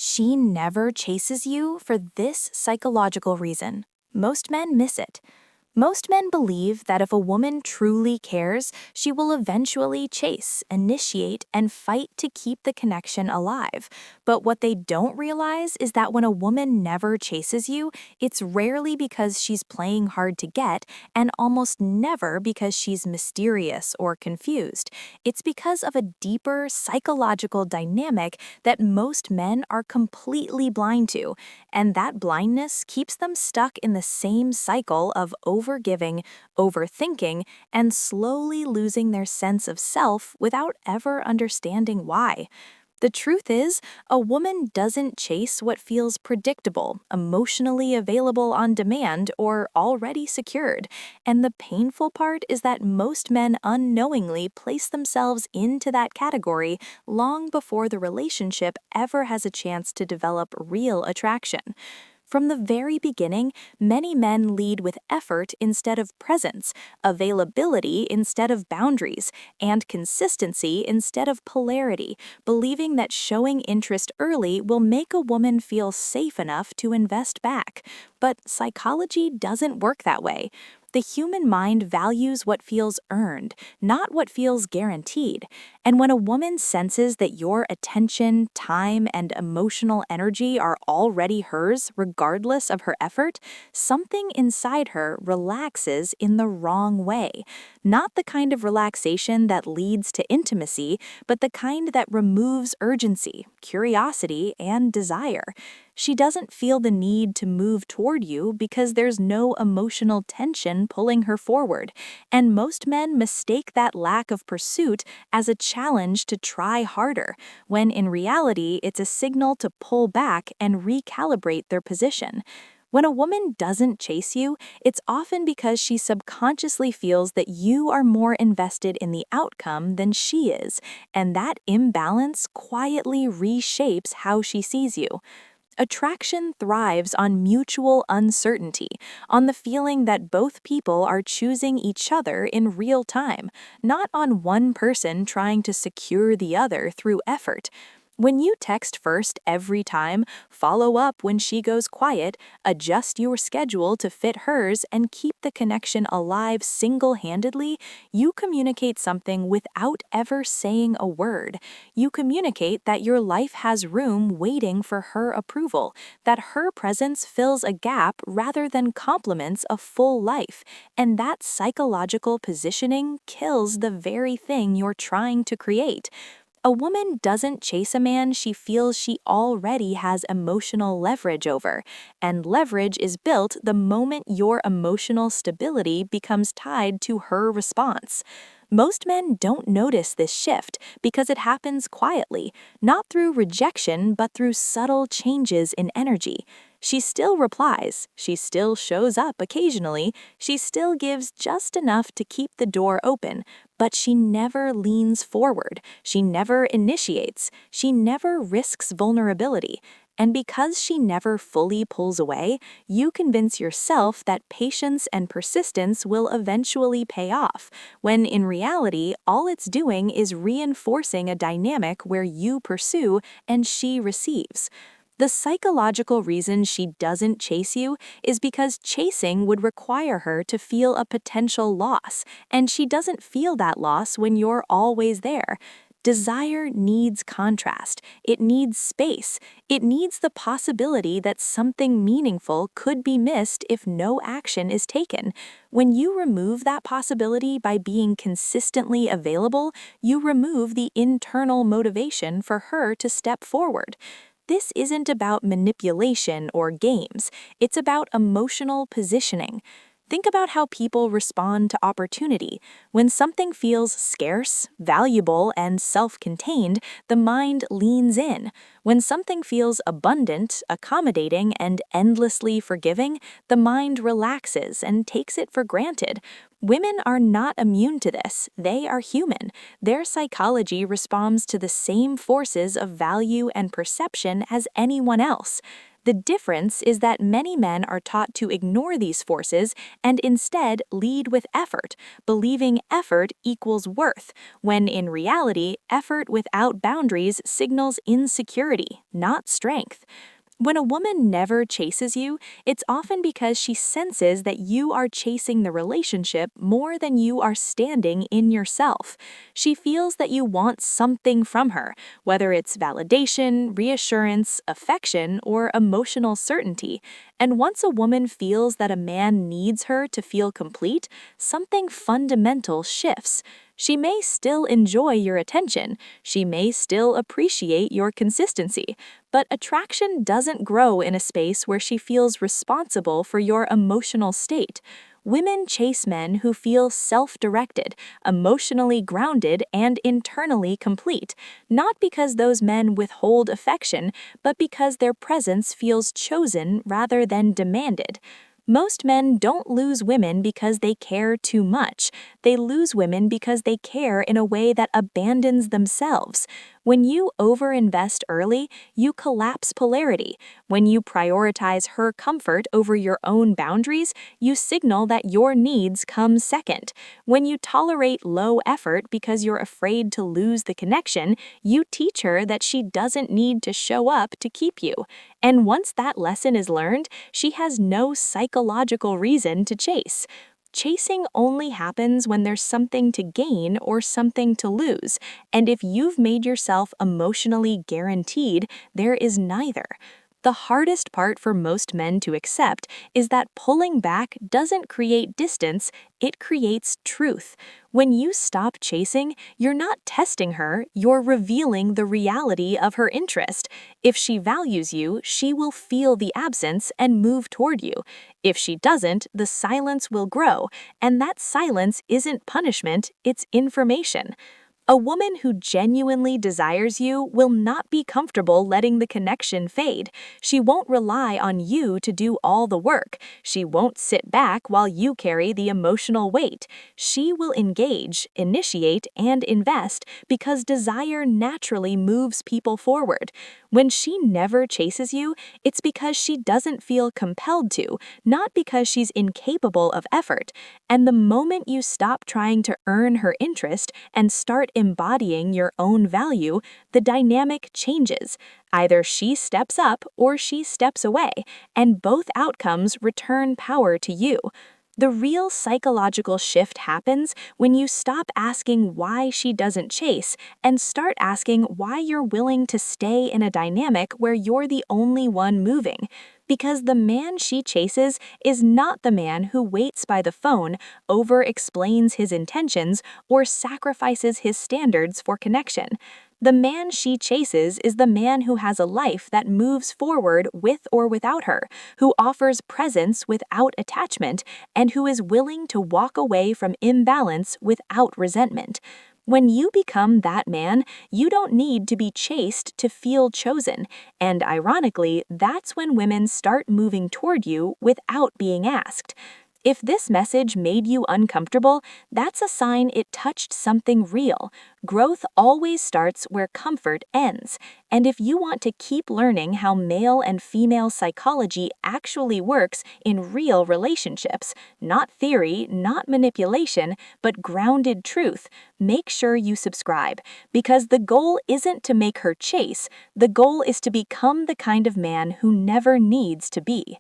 She never chases you for this psychological reason. Most men miss it. Most men believe that if a woman truly cares, she will eventually chase, initiate, and fight to keep the connection alive. But what they don't realize is that when a woman never chases you, it's rarely because she's playing hard to get, and almost never because she's mysterious or confused. It's because of a deeper psychological dynamic that most men are completely blind to, and that blindness keeps them stuck in the same cycle of overgiving, overthinking, and slowly losing their sense of self without ever understanding why. The truth is, a woman doesn't chase what feels predictable, emotionally available on demand, or already secured. And the painful part is that most men unknowingly place themselves into that category long before the relationship ever has a chance to develop real attraction. From the very beginning, many men lead with effort instead of presence, availability instead of boundaries, and consistency instead of polarity, believing that showing interest early will make a woman feel safe enough to invest back. But psychology doesn't work that way. The human mind values what feels earned, not what feels guaranteed. And when a woman senses that your attention, time, and emotional energy are already hers, regardless of her effort, something inside her relaxes in the wrong way. Not the kind of relaxation that leads to intimacy, but the kind that removes urgency, curiosity, and desire. She doesn't feel the need to move toward you because there's no emotional tension pulling her forward, and most men mistake that lack of pursuit as a challenge to try harder, when in reality it's a signal to pull back and recalibrate their position. When a woman doesn't chase you, it's often because she subconsciously feels that you are more invested in the outcome than she is, and that imbalance quietly reshapes how she sees you. Attraction thrives on mutual uncertainty, on the feeling that both people are choosing each other in real time, not on one person trying to secure the other through effort. When you text first every time, follow up when she goes quiet, adjust your schedule to fit hers, and keep the connection alive single-handedly, you communicate something without ever saying a word. You communicate that your life has room waiting for her approval, that her presence fills a gap rather than complements a full life, and that psychological positioning kills the very thing you're trying to create. A woman doesn't chase a man she feels she already has emotional leverage over, and leverage is built the moment your emotional stability becomes tied to her response. Most men don't notice this shift because it happens quietly, not through rejection but through subtle changes in energy. She still replies, she still shows up occasionally, she still gives just enough to keep the door open, but she never leans forward, she never initiates, she never risks vulnerability. And because she never fully pulls away, you convince yourself that patience and persistence will eventually pay off, when in reality, all it's doing is reinforcing a dynamic where you pursue and she receives. The psychological reason she doesn't chase you is because chasing would require her to feel a potential loss, and she doesn't feel that loss when you're always there. Desire needs contrast, it needs space, it needs the possibility that something meaningful could be missed if no action is taken. When you remove that possibility by being consistently available, you remove the internal motivation for her to step forward. This isn't about manipulation or games, it's about emotional positioning. Think about how people respond to opportunity. When something feels scarce, valuable, and self-contained, the mind leans in. When something feels abundant, accommodating, and endlessly forgiving, the mind relaxes and takes it for granted. Women are not immune to this. They are human. Their psychology responds to the same forces of value and perception as anyone else. The difference is that many men are taught to ignore these forces and instead lead with effort, believing effort equals worth, when in reality, effort without boundaries signals insecurity, not strength. When a woman never chases you, it's often because she senses that you are chasing the relationship more than you are standing in yourself. She feels that you want something from her, whether it's validation, reassurance, affection, or emotional certainty. And once a woman feels that a man needs her to feel complete, something fundamental shifts. She may still enjoy your attention, she may still appreciate your consistency, but attraction doesn't grow in a space where she feels responsible for your emotional state. Women chase men who feel self-directed, emotionally grounded, and internally complete, not because those men withhold affection, but because their presence feels chosen rather than demanded. Most men don't lose women because they care too much. They lose women because they care in a way that abandons themselves. When you overinvest early, you collapse polarity. When you prioritize her comfort over your own boundaries, you signal that your needs come second. When you tolerate low effort because you're afraid to lose the connection, you teach her that she doesn't need to show up to keep you. And once that lesson is learned, she has no psychological reason to chase. Chasing only happens when there's something to gain or something to lose, and if you've made yourself emotionally guaranteed, there is neither. The hardest part for most men to accept is that pulling back doesn't create distance, it creates truth. When you stop chasing, you're not testing her, you're revealing the reality of her interest. If she values you, she will feel the absence and move toward you. If she doesn't, the silence will grow, and that silence isn't punishment, it's information. A woman who genuinely desires you will not be comfortable letting the connection fade. She won't rely on you to do all the work. She won't sit back while you carry the emotional weight. She will engage, initiate, and invest because desire naturally moves people forward. When she never chases you, it's because she doesn't feel compelled to, not because she's incapable of effort. And the moment you stop trying to earn her interest and start embodying your own value, the dynamic changes. Either she steps up or she steps away, and both outcomes return power to you. The real psychological shift happens when you stop asking why she doesn't chase and start asking why you're willing to stay in a dynamic where you're the only one moving. Because the man she chases is not the man who waits by the phone, over-explains his intentions, or sacrifices his standards for connection. The man she chases is the man who has a life that moves forward with or without her, who offers presence without attachment, and who is willing to walk away from imbalance without resentment. When you become that man, you don't need to be chased to feel chosen, and ironically, that's when women start moving toward you without being asked. If this message made you uncomfortable, that's a sign it touched something real. Growth always starts where comfort ends. And if you want to keep learning how male and female psychology actually works in real relationships, not theory, not manipulation, but grounded truth, make sure you subscribe. Because the goal isn't to make her chase, the goal is to become the kind of man who never needs to be.